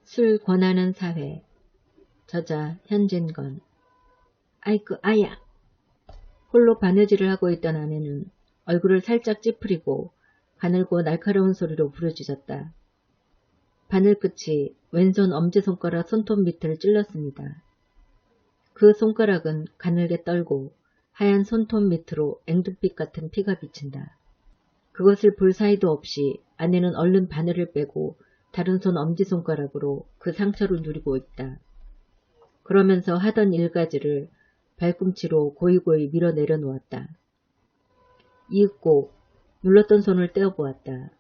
술 권하는 사회. 저자 현진건. 아이쿠 아야. 홀로 바느질을 하고 있던 아내는 얼굴을 살짝 찌푸리고 가늘고 날카로운 소리로 부르짖었다. 바늘 끝이 왼손 엄지손가락 손톱 밑을 찔렀습니다. 그 손가락은 가늘게 떨고 하얀 손톱 밑으로 앵두빛 같은 피가 비친다. 그것을 볼 사이도 없이 아내는 얼른 바늘을 빼고 다른 손 엄지손가락으로 그 상처를 누리고 있다. 그러면서 하던 일가지를 발꿈치로 고이고이 밀어 내려놓았다. 이윽고 눌렀던 손을 떼어보았다.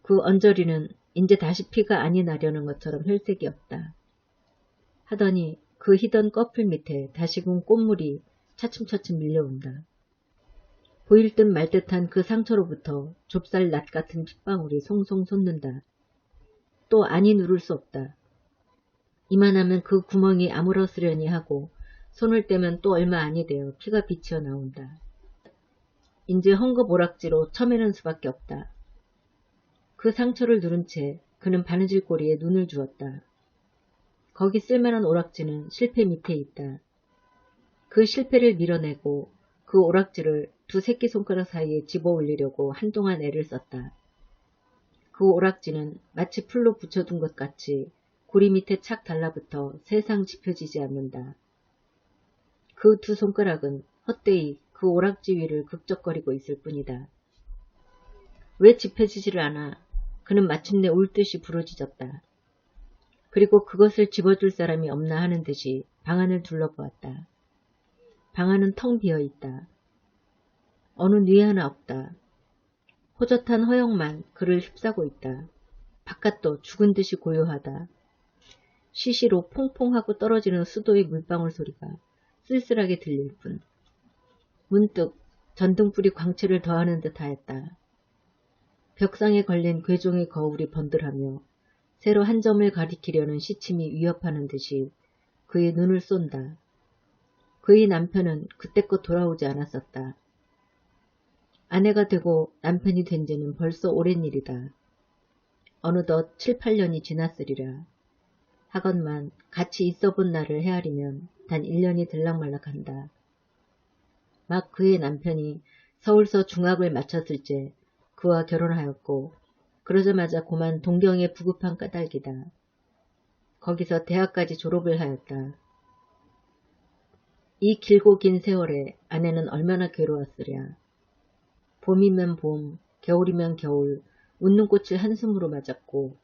그 언저리는 이제 다시 피가 아니 나려는 것처럼 혈색이 없다. 하더니 그 희던 꺼풀 밑에 다시금 꽃물이 차츰차츰 밀려온다. 보일 듯 말 듯한 그 상처로부터 좁쌀 낫 같은 핏방울이 송송 솟는다. 또 아니 누를 수 없다. 이만하면 그 구멍이 아물었으려니 하고 손을 떼면 또 얼마 아니 되어 피가 비치어 나온다. 인제 헝겊 오락지로 쳐매는 수밖에 없다. 그 상처를 누른 채 그는 바느질 고리에 눈을 주었다. 거기 쓸만한 오락지는 실패 밑에 있다. 그 실패를 밀어내고 그 오락지를 두 새끼손가락 사이에 집어 올리려고 한동안 애를 썼다. 그 오락지는 마치 풀로 붙여둔 것 같이 고리 밑에 착 달라붙어 세상 짚혀지지 않는다. 그 두 손가락은 헛되이 그 오락지 위를 극적거리고 있을 뿐이다. 왜 짚혀지지를 않아? 그는 마침내 울듯이 부르짖었다. 그리고 그것을 집어줄 사람이 없나 하는 듯이 방 안을 둘러보았다. 방 안은 텅 비어있다. 어느 뉘 하나 없다. 호젓한 허영만 그를 휩싸고 있다. 바깥도 죽은 듯이 고요하다. 시시로 퐁퐁하고 떨어지는 수도의 물방울 소리가 쓸쓸하게 들릴 뿐. 문득 전등불이 광채를 더하는 듯 하였다. 벽상에 걸린 괴종의 거울이 번들하며 새로 한 점을 가리키려는 시침이 위협하는 듯이 그의 눈을 쏜다. 그의 남편은 그때껏 돌아오지 않았었다. 아내가 되고 남편이 된 지는 벌써 오랜 일이다. 어느덧 7, 8년이 지났으리라. 하건만 같이 있어본 날을 헤아리면 단 1년이 들락말락한다. 막 그의 남편이 서울서 중학을 마쳤을 때 그와 결혼하였고 그러자마자 고만 동경에 부급한 까닭이다. 거기서 대학까지 졸업을 하였다. 이 길고 긴 세월에 아내는 얼마나 괴로웠으랴. 봄이면 봄, 겨울이면 겨울, 웃는 꽃을 한숨으로 맞았고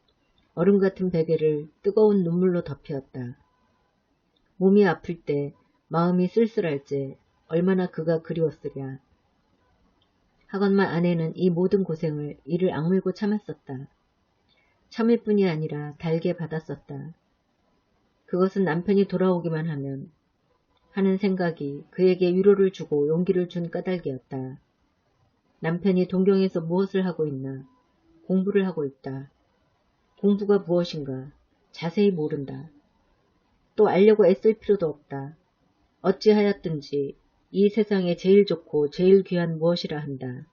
얼음 같은 베개를 뜨거운 눈물로 덮였다. 몸이 아플 때, 마음이 쓸쓸할 때 얼마나 그가 그리웠으랴. 하건만 아내는 이 모든 고생을 이를 악물고 참았었다. 참을 뿐이 아니라 달게 받았었다. 그것은 남편이 돌아오기만 하면 하는 생각이 그에게 위로를 주고 용기를 준 까닭이었다. 남편이 동경에서 무엇을 하고 있나? 공부를 하고 있다. 공부가 무엇인가? 자세히 모른다. 또 알려고 애쓸 필요도 없다. 어찌하였든지 이 세상에 제일 좋고 제일 귀한 무엇이라 한다.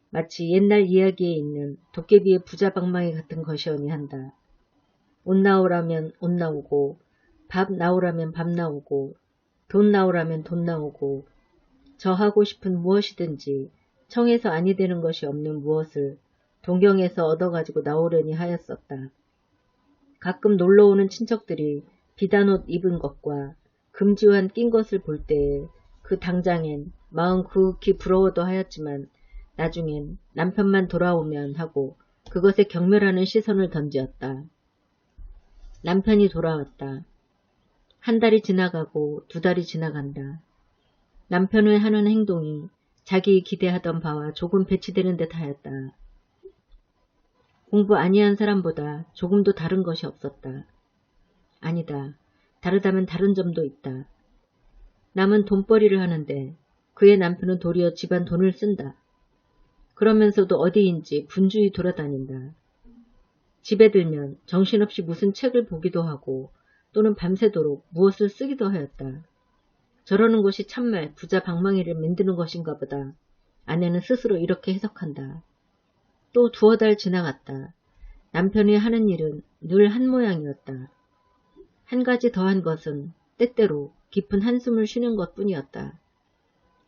마치 옛날 이야기에 있는 도깨비의 부자방망이 같은 것이오니 한다. 옷 나오라면 옷 나오고 밥 나오라면 밥 나오고 돈 나오라면 돈 나오고 저 하고 싶은 무엇이든지 청해서 아니 되는 것이 없는 무엇을 동경에서 얻어가지고 나오려니 하였었다. 가끔 놀러오는 친척들이 비단옷 입은 것과 금지환 낀 것을 볼 때에 그 당장엔 마음 그윽히 부러워도 하였지만 나중엔 남편만 돌아오면 하고 그것에 경멸하는 시선을 던지었다. 남편이 돌아왔다. 한 달이 지나가고 두 달이 지나간다. 남편의 하는 행동이 자기 기대하던 바와 조금 배치되는 듯 하였다. 공부 아니한 사람보다 조금도 다른 것이 없었다. 아니다. 다르다면 다른 점도 있다. 남은 돈벌이를 하는데 그의 남편은 도리어 집안 돈을 쓴다. 그러면서도 어디인지 분주히 돌아다닌다. 집에 들면 정신없이 무슨 책을 보기도 하고 또는 밤새도록 무엇을 쓰기도 하였다. 저러는 것이 참말 부자 방망이를 만드는 것인가 보다. 아내는 스스로 이렇게 해석한다. 또 두어 달 지나갔다. 남편이 하는 일은 늘 한 모양이었다. 한 가지 더한 것은 때때로 깊은 한숨을 쉬는 것뿐이었다.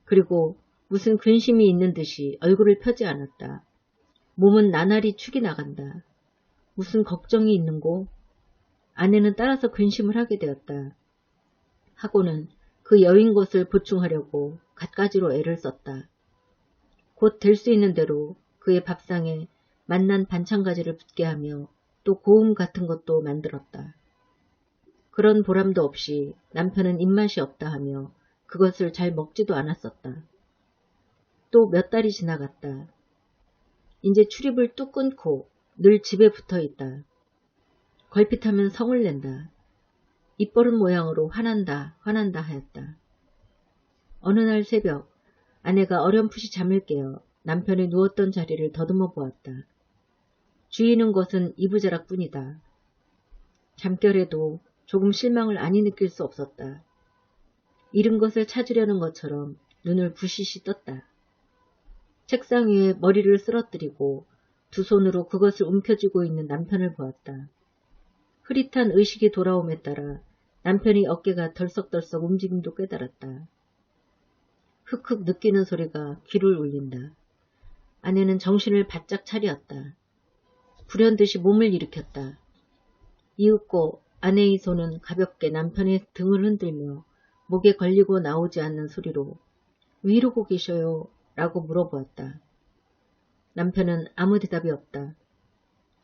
그리고 무슨 근심이 있는 듯이 얼굴을 펴지 않았다. 몸은 나날이 축이 나간다. 무슨 걱정이 있는고? 아내는 따라서 근심을 하게 되었다. 하고는 그 여인 것을 보충하려고 갖가지로 애를 썼다. 곧 될 수 있는 대로 그의 밥상에 맛난 반찬가지를 붙게 하며 또 고움 같은 것도 만들었다. 그런 보람도 없이 남편은 입맛이 없다 하며 그것을 잘 먹지도 않았었다. 또 몇 달이 지나갔다. 이제 출입을 뚝 끊고 늘 집에 붙어 있다. 걸핏하면 성을 낸다. 입버릇 모양으로 화난다 하였다. 어느 날 새벽 아내가 어렴풋이 잠을 깨어 남편이 누웠던 자리를 더듬어 보았다. 주위는 것은 이부자락뿐이다. 잠결에도 조금 실망을 아니 느낄 수 없었다. 잃은 것을 찾으려는 것처럼 눈을 부시시 떴다. 책상 위에 머리를 쓰러뜨리고 두 손으로 그것을 움켜쥐고 있는 남편을 보았다. 흐릿한 의식이 돌아옴에 따라 남편이 어깨가 덜썩덜썩 움직임도 깨달았다. 흑흑 느끼는 소리가 귀를 울린다. 아내는 정신을 바짝 차리었다. 불현듯이 몸을 일으켰다. 이윽고 아내의 손은 가볍게 남편의 등을 흔들며 목에 걸리고 나오지 않는 소리로 "위로고 계셔요?" 라고 물어보았다. 남편은 아무 대답이 없다.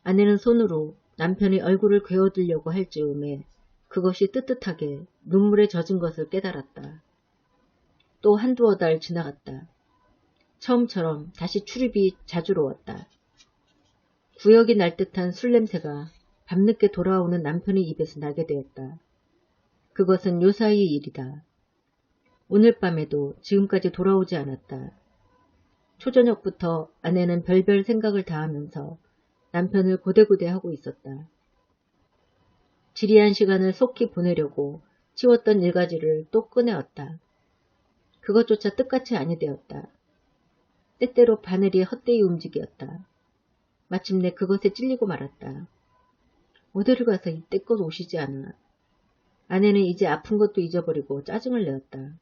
아내는 손으로 남편의 얼굴을 괴어들려고 할 즈음에 그것이 뜨뜻하게 눈물에 젖은 것을 깨달았다. 또 한두어 달 지나갔다. 처음처럼 다시 출입이 자주로웠다. 구역이 날 듯한 술 냄새가 밤늦게 돌아오는 남편의 입에서 나게 되었다. 그것은 요사이의 일이다. 오늘 밤에도 지금까지 돌아오지 않았다. 초저녁부터 아내는 별별 생각을 다하면서 남편을 고대고대하고 있었다. 지리한 시간을 속히 보내려고 치웠던 일가지를 또 꺼내었다. 그것조차 뜻같이 아니 되었다. 때때로 바늘이 헛되이 움직였다. 마침내 그것에 찔리고 말았다. 어디를 가서 이때껏 오시지 않아. 아내는 이제 아픈 것도 잊어버리고 짜증을 내었다.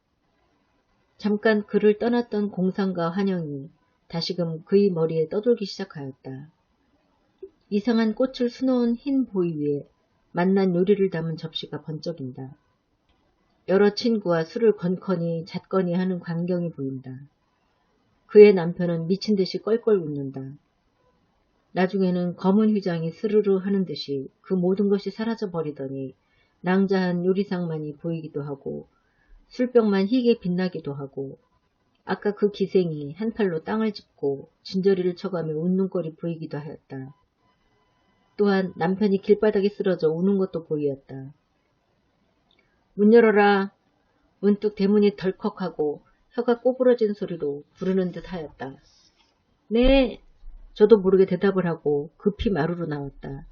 잠깐 그를 떠났던 공상과 환영이 다시금 그의 머리에 떠돌기 시작하였다. 이상한 꽃을 수놓은 흰 보이 위에 맛난 요리를 담은 접시가 번쩍인다. 여러 친구와 술을 건커니 잣거니 하는 광경이 보인다. 그의 남편은 미친 듯이 껄껄 웃는다. 나중에는 검은 휘장이 스르르 하는 듯이 그 모든 것이 사라져 버리더니 낭자한 요리상만이 보이기도 하고 술병만 희게 빛나기도 하고 아까 그 기생이 한 팔로 땅을 짚고 진저리를 쳐가며 웃는 꼴이 보이기도 하였다. 또한 남편이 길바닥에 쓰러져 우는 것도 보이었다. 문 열어라. 문득 대문이 덜컥하고 혀가 꼬부러진 소리로 부르는 듯 하였다. 네. 저도 모르게 대답을 하고 급히 마루로 나왔다.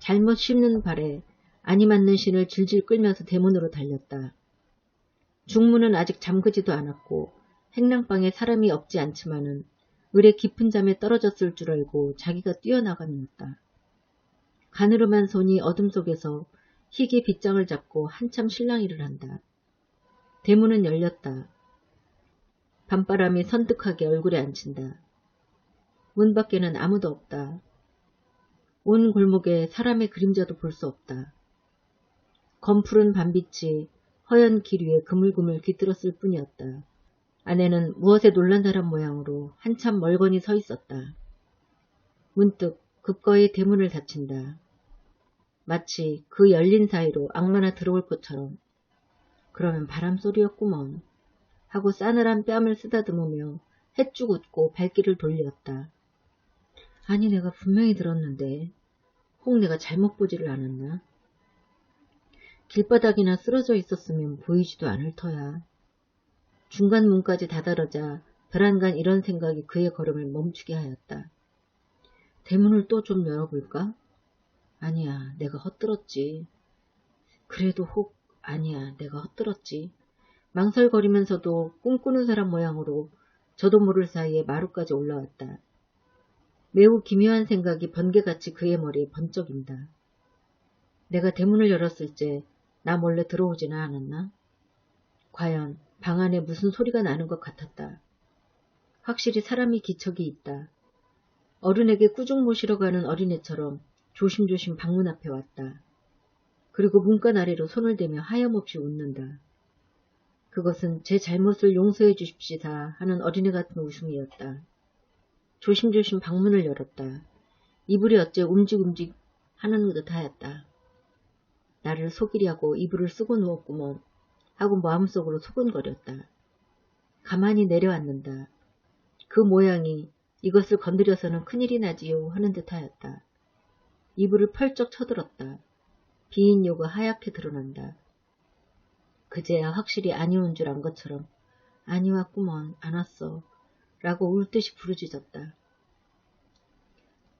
잘못 씹는 발에 아니 맞는 신을 질질 끌면서 대문으로 달렸다. 중문은 아직 잠그지도 않았고 행랑방에 사람이 없지 않지만은 을의 깊은 잠에 떨어졌을 줄 알고 자기가 뛰어나가면었다. 가느름한 손이 어둠 속에서 희게 빗장을 잡고 한참 실랑이를 한다. 대문은 열렸다. 밤바람이 선뜩하게 얼굴에 안친다. 문 밖에는 아무도 없다. 온 골목에 사람의 그림자도 볼 수 없다. 검푸른 밤빛이 허연 길 위에 그물그물 깃들었을 뿐이었다. 아내는 무엇에 놀란 사람 모양으로 한참 멀거니 서 있었다. 문득 급거이 대문을 닫힌다. 마치 그 열린 사이로 악마나 들어올 것처럼. 그러면 바람소리였구먼 하고 싸늘한 뺨을 쓰다듬으며 해쭉 웃고 발길을 돌렸다. 아니 내가 분명히 들었는데 혹 내가 잘못 보지를 않았나? 길바닥이나 쓰러져 있었으면 보이지도 않을 터야. 중간 문까지 다다르자 별안간 이런 생각이 그의 걸음을 멈추게 하였다. 대문을 또 좀 열어볼까? 아니야, 내가 헛들었지. 그래도 혹 아니야, 내가 헛들었지. 망설거리면서도 꿈꾸는 사람 모양으로 저도 모를 사이에 마루까지 올라왔다. 매우 기묘한 생각이 번개같이 그의 머리에 번쩍인다. 내가 대문을 열었을 때 나 몰래 들어오지는 않았나? 과연 방 안에 무슨 소리가 나는 것 같았다. 확실히 사람이 기척이 있다. 어른에게 꾸중 모시러 가는 어린애처럼 조심조심 방문 앞에 왔다. 그리고 문간 아래로 손을 대며 하염없이 웃는다. 그것은 제 잘못을 용서해 주십시다 하는 어린애 같은 웃음이었다. 조심조심 방문을 열었다. 이불이 어째 움직움직 하는 듯 하였다. 나를 속이려고 이불을 쓰고 누웠구먼 하고 마음속으로 소곤거렸다. 가만히 내려앉는다. 그 모양이 이것을 건드려서는 큰일이 나지요 하는 듯 하였다. 이불을 펄쩍 쳐들었다. 비인요가 하얗게 드러난다. 그제야 확실히 아니 온 줄 안 것처럼 아니 왔구먼 안 왔어 라고 울듯이 부르짖었다.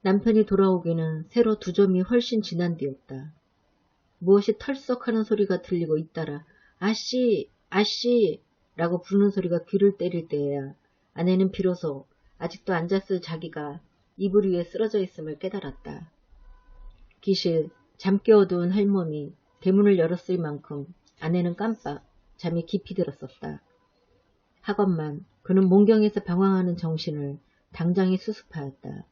남편이 돌아오기는 새로 2점이 훨씬 지난 뒤였다. 무엇이 털썩하는 소리가 들리고 잇따라 아씨 아씨 라고 부르는 소리가 귀를 때릴 때에야 아내는 비로소 아직도 앉았을 자기가 이불 위에 쓰러져 있음을 깨달았다. 기실 잠깨 어두운 할멈이 대문을 열었을 만큼 아내는 깜빡 잠이 깊이 들었었다. 하건만 그는 몽경에서 방황하는 정신을 당장에 수습하였다.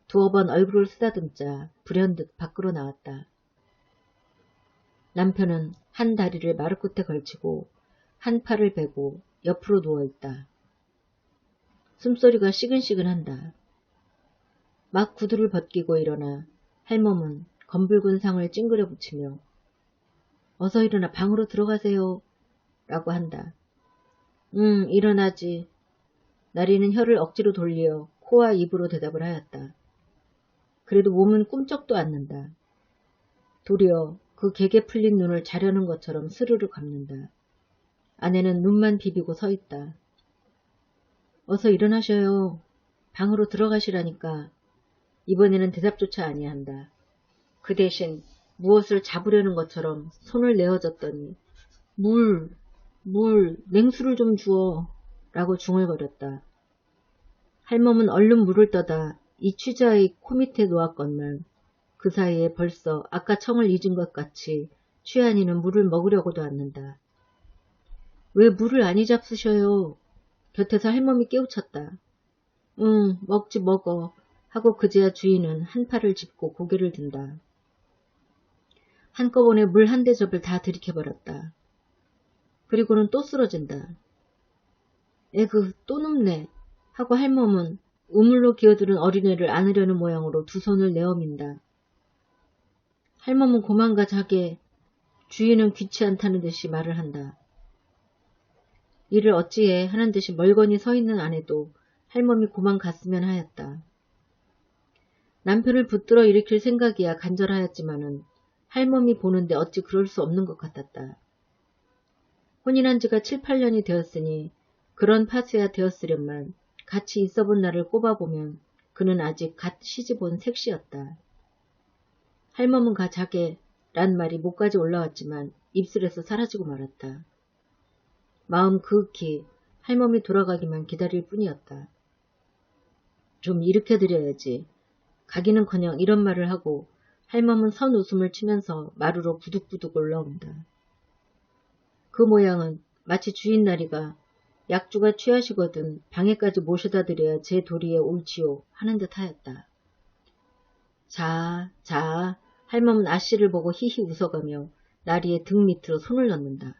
2번 얼굴을 쓰다듬자 불현듯 밖으로 나왔다. 남편은 한 다리를 마루끝에 걸치고 한 팔을 베고 옆으로 누워있다. 숨소리가 시근시근한다. 막 구두를 벗기고 일어나 할멈은 검붉은 상을 찡그려 붙이며 어서 일어나 방으로 들어가세요 라고 한다. 일어나지. 나리는 혀를 억지로 돌려 코와 입으로 대답을 하였다. 그래도 몸은 꿈쩍도 않는다. 도리어 그 개게 풀린 눈을 자려는 것처럼 스르르 감는다. 아내는 눈만 비비고 서 있다. 어서 일어나셔요. 방으로 들어가시라니까. 이번에는 대답조차 아니한다. 그 대신 무엇을 잡으려는 것처럼 손을 내어줬더니 물, 냉수를 좀 주어 라고 중얼거렸다. 할멈은 얼른 물을 떠다 이 취자의 코 밑에 놓았건만 그 사이에 벌써 아까 청을 잊은 것 같이 취한이는 물을 먹으려고도 않는다. 왜 물을 아니 잡수셔요? 곁에서 할멈이 깨우쳤다. 먹지 먹어 하고 그제야 주인은 한 팔을 짚고 고개를 든다. 한꺼번에 물 한 대접을 다 들이켜버렸다. 그리고는 또 쓰러진다. 에그 또 눕네 하고 할멈은 우물로 기어드는 어린애를 안으려는 모양으로 2 손을 내어민다. 할멈은 고만가 자게 주인은 귀치 않다는 듯이 말을 한다. 이를 어찌해 하는 듯이 멀거니 서 있는 아내도 할멈이 고만 갔으면 하였다. 남편을 붙들어 일으킬 생각이야 간절하였지만은 할멈이 보는데 어찌 그럴 수 없는 것 같았다. 혼인한 지가 7, 8년이 되었으니 그런 파수야 되었으련만 같이 있어본 날을 꼽아보면 그는 아직 갓 시집온 색시였다. 할멈은 가 자게 란 말이 목까지 올라왔지만 입술에서 사라지고 말았다. 마음 그윽히 할멈이 돌아가기만 기다릴 뿐이었다. 좀 일으켜드려야지. 가기는커녕 이런 말을 하고 할멈은 선 웃음을 치면서 마루로 부득부득 올라온다. 그 모양은 마치 주인 나리가 약주가 취하시거든 방에까지 모셔다 드려야 제 도리에 옳지요 하는 듯 하였다. 자, 할멈은 아씨를 보고 히히 웃어가며 나리의 등 밑으로 손을 넣는다.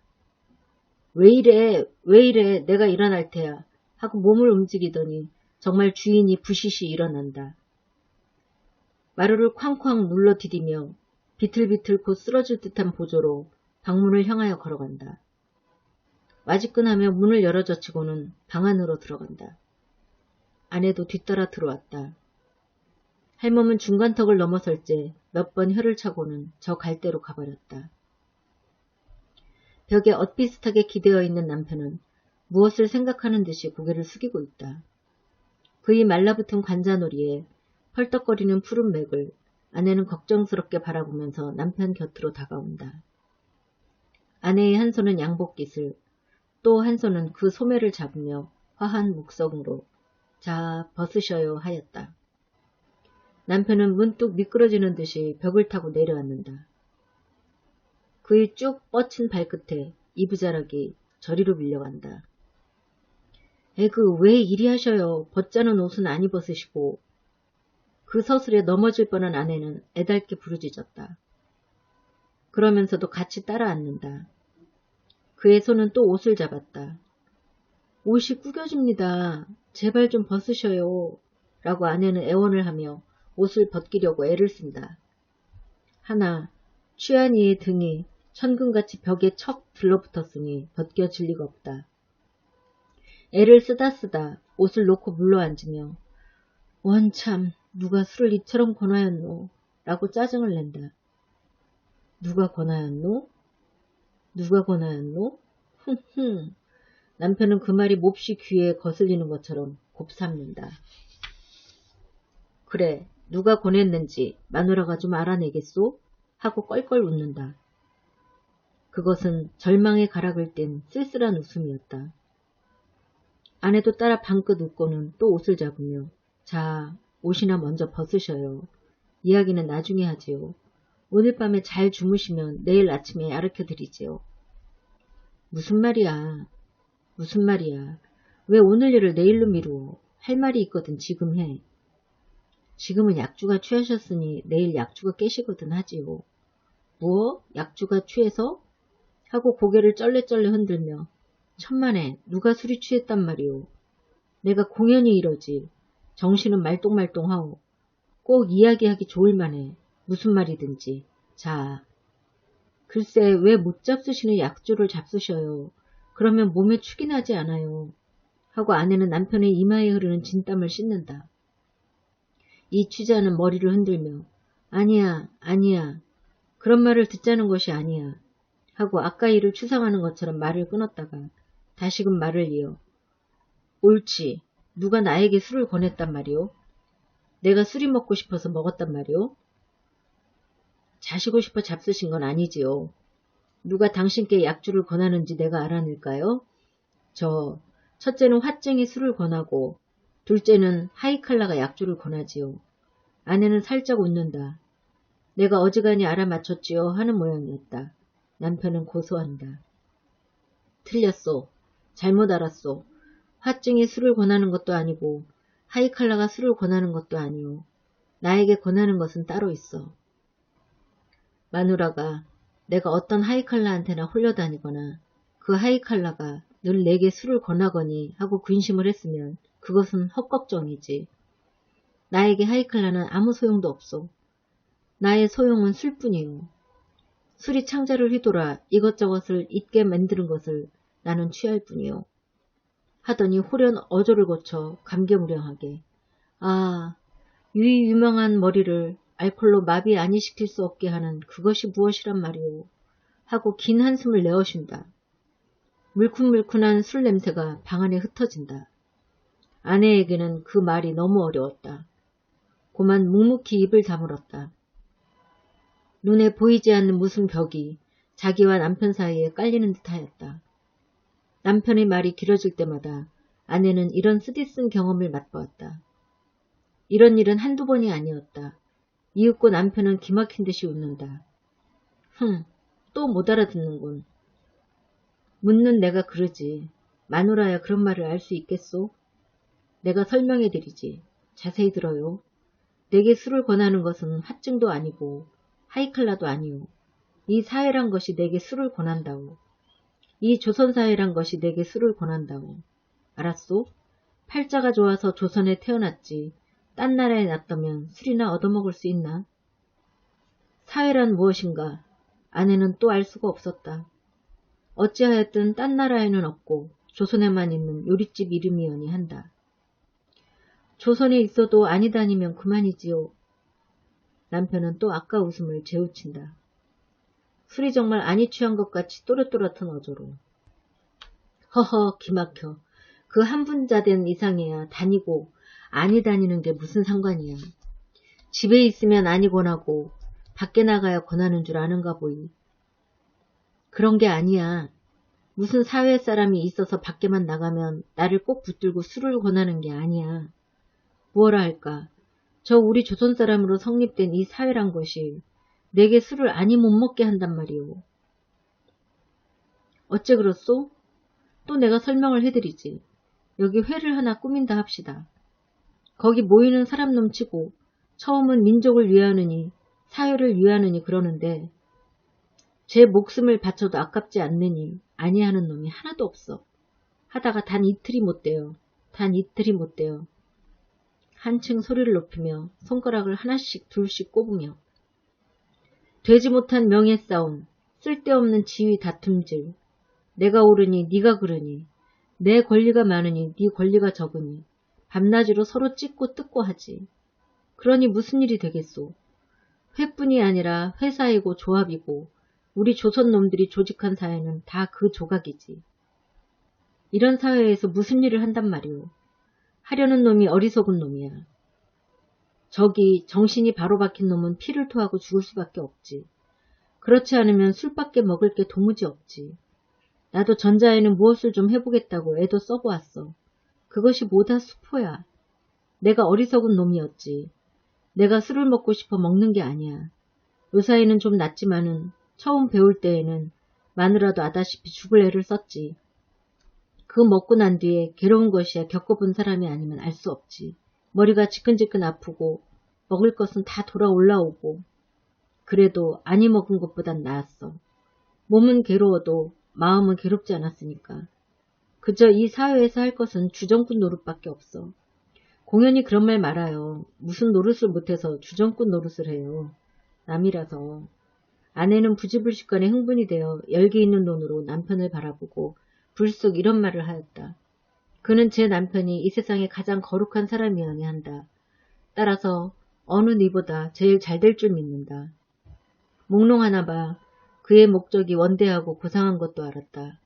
왜 이래 내가 일어날 테야 하고 몸을 움직이더니 정말 주인이 부시시 일어난다. 마루를 쾅쾅 눌러 디디며 비틀비틀 곧 쓰러질 듯한 보조로 방문을 향하여 걸어간다. 와지끈하며 문을 열어젖히고는 방 안으로 들어간다. 아내도 뒤따라 들어왔다. 할멈은 중간턱을 넘어설 때 몇 번 혀를 차고는 저 갈대로 가버렸다. 벽에 엇비슷하게 기대어 있는 남편은 무엇을 생각하는 듯이 고개를 숙이고 있다. 그의 말라붙은 관자놀이에 펄떡거리는 푸른 맥을 아내는 걱정스럽게 바라보면서 남편 곁으로 다가온다. 아내의 한 손은 양복깃을, 또 한 손은 그 소매를 잡으며 화한 목성으로 자 벗으셔요 하였다. 남편은 문득 미끄러지는 듯이 벽을 타고 내려앉는다. 그의 쭉 뻗친 발끝에 이부자락이 저리로 밀려간다. 에그, 왜 이리 하셔요. 벗자는 옷은 안 입었으시고. 그 서슬에 넘어질 뻔한 아내는 애달게 부르짖었다. 그러면서도 같이 따라 앉는다. 그의 손은 또 옷을 잡았다. 옷이 구겨집니다. 제발 좀 벗으셔요. 라고 아내는 애원을 하며 옷을 벗기려고 애를 쓴다. 하나, 취한 이의 등이 천근같이 벽에 척 들러붙었으니 벗겨질 리가 없다. 애를 쓰다 옷을 놓고 물러앉으며 원참 누가 술을 이처럼 권하였노? 라고 짜증을 낸다. 누가 권하였노? 누가 권하였노? 흥흥. 남편은 그 말이 몹시 귀에 거슬리는 것처럼 곱삼는다. 그래, 누가 권했는지 마누라가 좀 알아내겠소? 하고 껄껄 웃는다. 그것은 절망의 가락을 뗀 쓸쓸한 웃음이었다. 아내도 따라 방긋 웃고는 또 옷을 잡으며 자, 옷이나 먼저 벗으셔요. 이야기는 나중에 하지요. 오늘 밤에 잘 주무시면 내일 아침에 아르켜드리지요. 무슨 말이야. 무슨 말이야. 왜 오늘 일을 내일로 미루어. 할 말이 있거든 지금 해. 지금은 약주가 취하셨으니 내일 약주가 깨시거든 하지요. 뭐? 약주가 취해서? 하고 고개를 쩔레쩔레 흔들며 천만에 누가 술이 취했단 말이오. 내가 공연히 이러지. 정신은 말똥말똥하오. 꼭 이야기하기 좋을 만해. 무슨 말이든지. 자, 글쎄 왜 못 잡수시는 약주를 잡수셔요. 그러면 몸에 축이 나지 않아요. 하고 아내는 남편의 이마에 흐르는 진땀을 씻는다. 이 취자는 머리를 흔들며 아니야, 아니야. 그런 말을 듣자는 것이 아니야. 하고 아까 일을 추상하는 것처럼 말을 끊었다가 다시금 말을 이어 옳지. 누가 나에게 술을 권했단 말이오? 내가 술이 먹고 싶어서 먹었단 말이오? 자시고 싶어 잡수신 건 아니지요. 누가 당신께 약주를 권하는지 내가 알아낼까요? 첫째는 화증이 술을 권하고 둘째는 하이칼라가 약주를 권하지요. 아내는 살짝 웃는다. 내가 어지간히 알아맞혔지요 하는 모양이었다. 남편은 고소한다. 틀렸소. 잘못 알았소. 화증이 술을 권하는 것도 아니고 하이칼라가 술을 권하는 것도 아니오. 나에게 권하는 것은 따로 있어. 마누라가 내가 어떤 하이칼라한테나 홀려다니거나 그 하이칼라가 늘 내게 술을 권하거니 하고 근심을 했으면 그것은 헛걱정이지. 나에게 하이칼라는 아무 소용도 없소. 나의 소용은 술뿐이오. 술이 창자를 휘돌아 이것저것을 잊게 만드는 것을 나는 취할 뿐이오. 하더니 호련 어조를 거쳐 감개무량하게 아, 유명한 머리를 알콜로 마비 아니 시킬 수 없게 하는 그것이 무엇이란 말이오. 하고 긴 한숨을 내어쉰다. 물큰물큰한 술 냄새가 방 안에 흩어진다. 아내에게는 그 말이 너무 어려웠다. 고만 묵묵히 입을 다물었다. 눈에 보이지 않는 무슨 벽이 자기와 남편 사이에 깔리는 듯하였다. 남편의 말이 길어질 때마다 아내는 이런 쓰디쓴 경험을 맛보았다. 이런 일은 한두 번이 아니었다. 이윽고 남편은 기막힌 듯이 웃는다. 또 못 알아듣는군. 묻는 내가 그러지. 마누라야 그런 말을 알 수 있겠소? 내가 설명해드리지. 자세히 들어요. 내게 술을 권하는 것은 화증도 아니고 하이칼라도 아니오. 이 사회란 것이 내게 술을 권한다오. 이 조선사회란 것이 내게 술을 권한다오. 알았소? 팔자가 좋아서 조선에 태어났지. 딴 나라에 났다면 술이나 얻어먹을 수 있나? 사회란 무엇인가? 아내는 또 알 수가 없었다. 어찌하였든 딴 나라에는 없고 조선에만 있는 요릿집 이름이여니 한다. 조선에 있어도 아니다니면 그만이지요. 남편은 또 아까 웃음을 재우친다. 술이 정말 아니 취한 것 같이 또렷또렷한 어조로. 허허 기막혀. 그 한 분자된 이상해야 다니고 아니 다니는 게 무슨 상관이야. 집에 있으면 아니 권하고 밖에 나가야 권하는 줄 아는가 보이. 그런 게 아니야. 무슨 사회 사람이 있어서 밖에만 나가면 나를 꼭 붙들고 술을 권하는 게 아니야. 뭐라 할까. 저 우리 조선 사람으로 성립된 이 사회란 것이 내게 술을 아니 못 먹게 한단 말이오. 어째 그렇소? 또 내가 설명을 해드리지. 여기 회를 하나 꾸민다 합시다. 거기 모이는 사람 넘치고 처음은 민족을 위하느니 사회를 위하느니 그러는데 제 목숨을 바쳐도 아깝지 않느니 아니하는 놈이 하나도 없어. 하다가 단 이틀이 못 돼요. 단 이틀이 못 돼요. 한층 소리를 높이며 손가락을 하나씩 둘씩 꼽으며 되지 못한 명예 싸움, 쓸데없는 지위 다툼질, 내가 옳으니 네가 그르니, 내 권리가 많으니 네 권리가 적으니 밤낮으로 서로 찢고 뜯고 하지. 그러니 무슨 일이 되겠소? 회뿐이 아니라 회사이고 조합이고 우리 조선 놈들이 조직한 사회는 다 그 조각이지. 이런 사회에서 무슨 일을 한단 말이오. 하려는 놈이 어리석은 놈이야. 저기 정신이 바로 박힌 놈은 피를 토하고 죽을 수밖에 없지. 그렇지 않으면 술밖에 먹을 게 도무지 없지. 나도 전자에는 무엇을 좀 해보겠다고 애도 써보았어. 그것이 뭐다 수포야. 내가 어리석은 놈이었지. 내가 술을 먹고 싶어 먹는 게 아니야. 요사이는 좀 낫지만은 처음 배울 때에는 마누라도 아다시피 죽을 애를 썼지. 그 먹고 난 뒤에 괴로운 것이야 겪어본 사람이 아니면 알 수 없지. 머리가 지끈지끈 아프고 먹을 것은 다 돌아 올라오고 그래도 아니 먹은 것보단 나았어. 몸은 괴로워도 마음은 괴롭지 않았으니까. 그저 이 사회에서 할 것은 주정꾼 노릇밖에 없어. 공연히 그런 말 말아요. 무슨 노릇을 못해서 주정꾼 노릇을 해요. 남이라서. 아내는 부지불식간에 흥분이 되어 열기 있는 눈으로 남편을 바라보고 불쑥 이런 말을 하였다. 그는 제 남편이 이 세상에 가장 거룩한 사람이어야 한다. 따라서 어느 니보다 제일 잘 될 줄 믿는다. 몽롱하나 봐. 그의 목적이 원대하고 고상한 것도 알았다.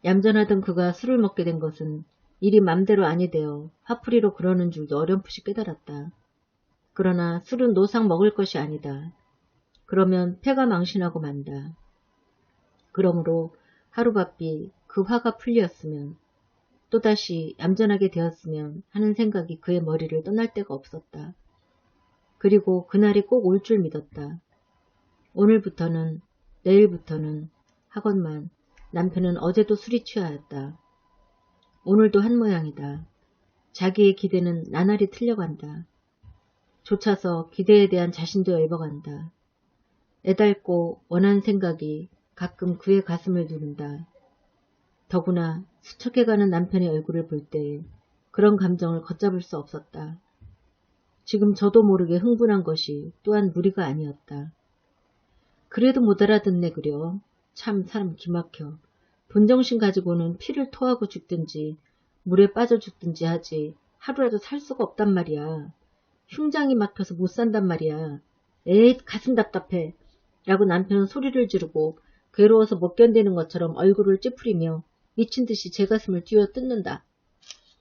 얌전하던 그가 술을 먹게 된 것은 일이 맘대로 아니 되어 화풀이로 그러는 줄도 어렴풋이 깨달았다. 그러나 술은 노상 먹을 것이 아니다. 그러면 폐가 망신하고 만다. 그러므로 하루바삐 그 화가 풀렸으면 또다시 얌전하게 되었으면 하는 생각이 그의 머리를 떠날 데가 없었다. 그리고 그날이 꼭 올 줄 믿었다. 오늘부터는 내일부터는 하건만 남편은 어제도 술이 취하였다. 오늘도 한 모양이다. 자기의 기대는 나날이 틀려간다. 조차서 기대에 대한 자신도 엷어간다. 애달고 원한 생각이 가끔 그의 가슴을 누른다. 더구나 수척해가는 남편의 얼굴을 볼 때 그런 감정을 걷잡을 수 없었다. 지금 저도 모르게 흥분한 것이 또한 무리가 아니었다. 그래도 못 알아듣네 그려. 참 사람 기막혀. 본정신 가지고는 피를 토하고 죽든지 물에 빠져 죽든지 하지 하루라도 살 수가 없단 말이야. 흉장이 막혀서 못 산단 말이야. 에잇 가슴 답답해. 라고 남편은 소리를 지르고 괴로워서 못 견디는 것처럼 얼굴을 찌푸리며 미친 듯이 제 가슴을 쥐어 뜯는다.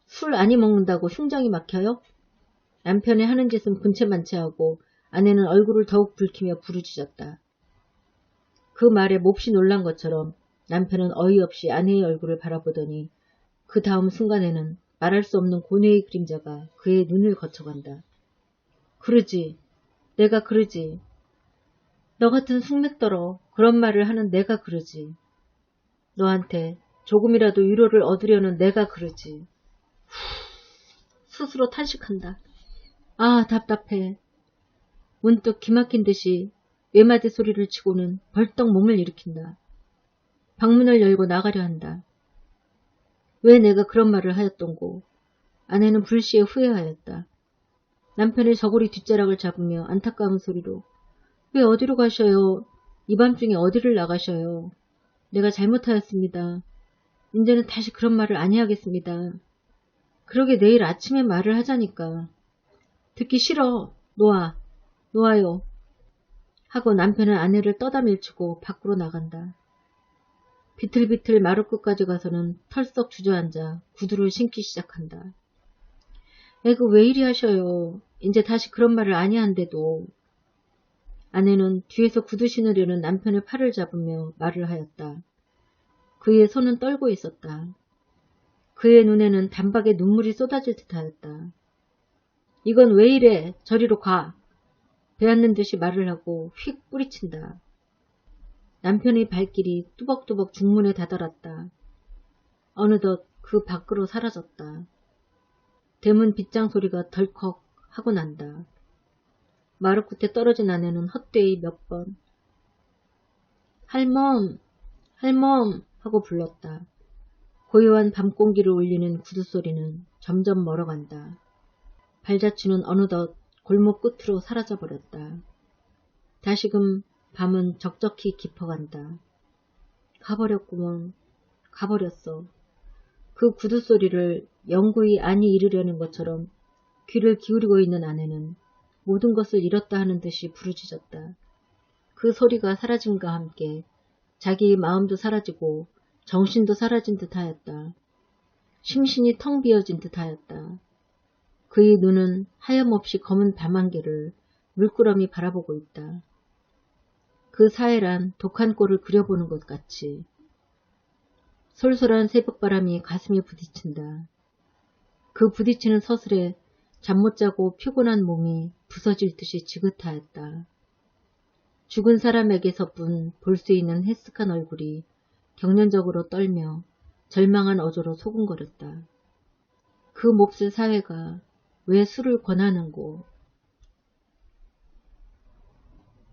술 아니 먹는다고 흉장이 막혀요? 남편의 하는 짓은 분체만체 하고 아내는 얼굴을 더욱 붉히며 부르짖었다. 그 말에 몹시 놀란 것처럼 남편은 어이없이 아내의 얼굴을 바라보더니 그 다음 순간에는 말할 수 없는 고뇌의 그림자가 그의 눈을 거쳐간다. 그러지. 내가 그러지. 너 같은 숙맥더러 그런 말을 하는 내가 그러지. 너한테 조금이라도 위로를 얻으려는 내가 그러지. 스스로 탄식한다. 아 답답해. 문득 기막힌 듯이 외마디 소리를 치고는 벌떡 몸을 일으킨다. 방문을 열고 나가려 한다. 왜 내가 그런 말을 하였던고. 아내는 불시에 후회하였다. 남편의 저고리 뒷자락을 잡으며 안타까운 소리로 왜 어디로 가셔요? 이 밤중에 어디를 나가셔요? 내가 잘못하였습니다. 이제는 다시 그런 말을 아니하겠습니다. 그러게 내일 아침에 말을 하자니까. 듣기 싫어. 놓아요. 하고 남편은 아내를 떠다 밀치고 밖으로 나간다. 비틀비틀 마루 끝까지 가서는 털썩 주저앉아 구두를 신기 시작한다. 에그 왜 이리 하셔요. 이제 다시 그런 말을 아니한데도. 아내는 뒤에서 구두 신으려는 남편의 팔을 잡으며 말을 하였다. 그의 손은 떨고 있었다. 그의 눈에는 단박에 눈물이 쏟아질 듯하였다. 이건 왜 이래? 저리로 가. 배앗는 듯이 말을 하고 휙 뿌리친다. 남편의 발길이 뚜벅뚜벅 중문에 다다랐다. 어느덧 그 밖으로 사라졌다. 대문 빗장 소리가 덜컥 하고 난다. 마루 끝에 떨어진 아내는 헛되이 몇 번 할멈! 할멈! 하고 불렀다. 고요한 밤 공기를 울리는 구두 소리는 점점 멀어간다. 발자취는 어느덧 골목 끝으로 사라져버렸다. 다시금 밤은 적적히 깊어간다. 가버렸구먼. 가버렸어. 그 구두 소리를 영구히 안이 이르려는 것처럼 귀를 기울이고 있는 아내는 모든 것을 잃었다 하는 듯이 부르짖었다. 그 소리가 사라짐과 함께 자기의 마음도 사라지고 정신도 사라진 듯하였다. 심신이 텅 비어진 듯하였다. 그의 눈은 하염없이 검은 밤안개를 물끄러미 바라보고 있다. 그 사해란 독한 꼴을 그려보는 것 같이. 솔솔한 새벽바람이 가슴에 부딪힌다. 그 부딪히는 서슬에 잠 못 자고 피곤한 몸이 부서질 듯이 지긋하였다. 죽은 사람에게서뿐 볼 수 있는 해쓱한 얼굴이 경련적으로 떨며 절망한 어조로 소근거렸다. 그 몹쓸 사회가 왜 술을 권하는고